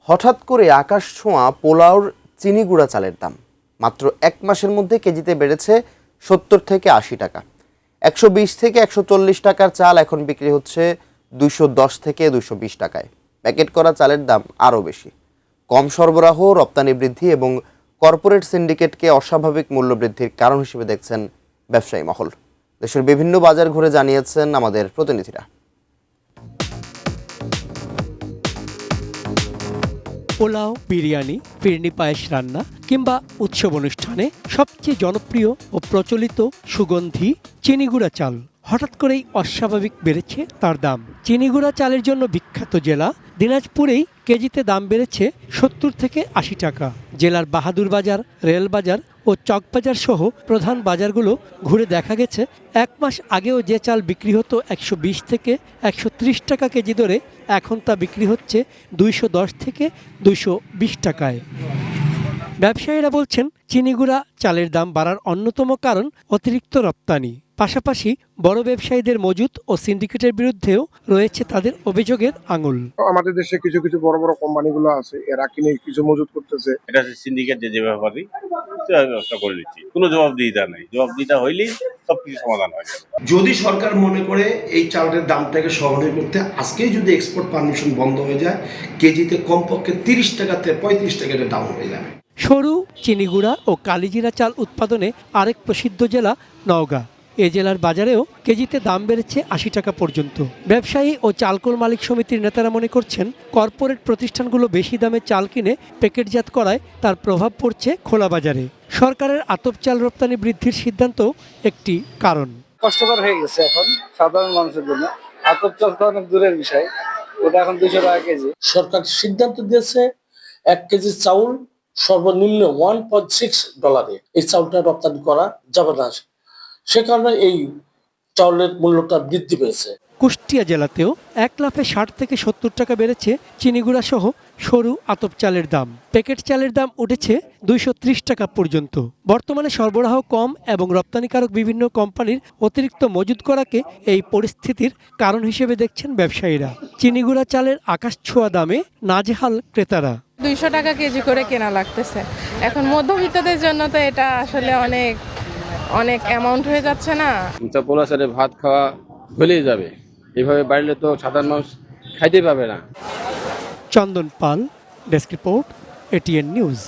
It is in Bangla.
হঠাৎ করে আকাশ ছোঁয়া পোলাওর চিনি গুঁড়া চালের দাম মাত্র এক মাসের মধ্যে কেজিতে বেড়েছে ৭০ থেকে ৮০ টাকা। ১২০ থেকে ১৪০ টাকার চাল এখন বিক্রি হচ্ছে ২১০ থেকে ২২০ টাকায়। প্যাকেট করা চালের দাম আরও বেশি। কম সরবরাহ, রপ্তানি বৃদ্ধি এবং কর্পোরেট সিন্ডিকেটকে অস্বাভাবিক মূল্য বৃদ্ধির কারণ হিসেবে দেখছেন ব্যবসায়ী মহল। দেশের বিভিন্ন বাজার ঘুরে জানিয়েছেন আমাদের প্রতিনিধিরা। পোলাও, বিরিয়ানি, ফিরনি পায়েস রান্না কিংবা উৎসব অনুষ্ঠানে সবচেয়ে জনপ্রিয় ও প্রচলিত সুগন্ধি চিনিগুড়া চাল হঠাৎ করেই অস্বাভাবিক বেড়েছে তার দাম। চিনিগুড়া চালের জন্য বিখ্যাত জেলা দিনাজপুরেই কেজিতে দাম বেড়েছে ৭০ থেকে ৮০ টাকা। জেলার বাহাদুর বাজার, রেলবাজার ও চকবাজার সহ প্রধান বাজারগুলো ঘুরে দেখা গেছে এক মাস আগেও যে চাল বিক্রি হতো ১২০ থেকে ১৩০ টাকা কেজি দরে, এখন তা বিক্রি হচ্ছে ২১০ থেকে ২২০ টাকায়। ব্যবসায়ীরা বলছেন চিনিগুড়া চালের দাম বাড়ার অন্যতম কারণ অতিরিক্ত রপ্তানি। পাশাপাশি বড় ব্যবসায়ীদের মজুত ও সিন্ডিকেটের বিরুদ্ধেও রয়েছে তাদের অভিযোগের আঙুল। আমাদের দেশে কিছু কিছু বড় বড় কোম্পানিগুলো আছে, এরা কিনে কিছু মজুত করতেছে। এটা সিন্ডিকেট যে ব্যাপারই ব্যবস্থা করে দিচ্ছি, কোনো জবাবদিহিতা নেই। জবাবদিহিতা হইলেই সবকিছু সমাধান হয়ে যাবে। যদি সরকার মনে করে এই চালের দামটাকে সহনীয় করতে আজকেই যদি এক্সপোর্ট পারমিশন বন্ধ হয়ে যায়, কেজিতে কমপক্ষে ৩০ টাকা থেকে ৩৫ টাকা এটা ডাউন হয়ে যাবে। সরু, চিনিগুড়া ও কালিজিরা চাল উৎপাদনে আরেক প্রসিদ্ধ জেলা নওগাঁ। এ জেলার বাজারেও কেজিতে দাম বেড়েছে ৮০ টাকা পর্যন্ত। ব্যবসায়ী ও চালকল মালিক সমিতির নেতারা মনে করছেন, কর্পোরেট প্রতিষ্ঠানগুলো বেশি দামে চাল কিনে প্যাকেটজাত করায় তার প্রভাব পড়ছে খোলা বাজারে। সরকারের আতপ চাল রপ্তানি বৃদ্ধির সিদ্ধান্ত একটি কারণ। কষ্টকর হয়ে গেছে এখন সাধারণ মানুষের জন্য। আতপ চাল তো অনেক দূরের বিষয়, ওটা এখন ২০০ টাকা কেজি। সরকার সিদ্ধান্ত দিয়েছে ১ কেজি চাউল সর্বনিম্ন $1.6 এই চাউলটা রপ্তানি করা যাবে না। সে কারণে এই চাউলের মূল্যটা বৃদ্ধি পেয়েছে। কুষ্টিয়া জেলাতেও এক লাফে ৬০ থেকে ৭০ টাকা বেড়েছে চিনিগুড়া সহ সরু আতপ চালের দাম। প্যাকেট চালের দাম উঠেছে ২৩০ টাকা পর্যন্ত। বর্তমানে সরবরাহ কম এবং রপ্তানিকারক বিভিন্ন কোম্পানির অতিরিক্ত মজুত করাকে এই পরিস্থিতির কারণ হিসেবে দেখছেন ব্যবসায়ীরা। চিনিগুড়া চালের আকাশ ছোঁয়া দামে নাজেহাল ক্রেতারা। ২০০ টাকা কেজি করে কেনা লাগতেছে। এখন মধ্যবিত্তদের জন্য তো এটা আসলে অনেক অ্যামাউন্ট হয়ে যাচ্ছে না। পোলা চালে ভাত খাওয়া ভুলেই যাবে, এভাবে বাড়লে তো সাধারণ মানুষ খাইতে পাবে না। চন্দন পাল, ডেস্ক রিপোর্ট, এটিএন নিউজ।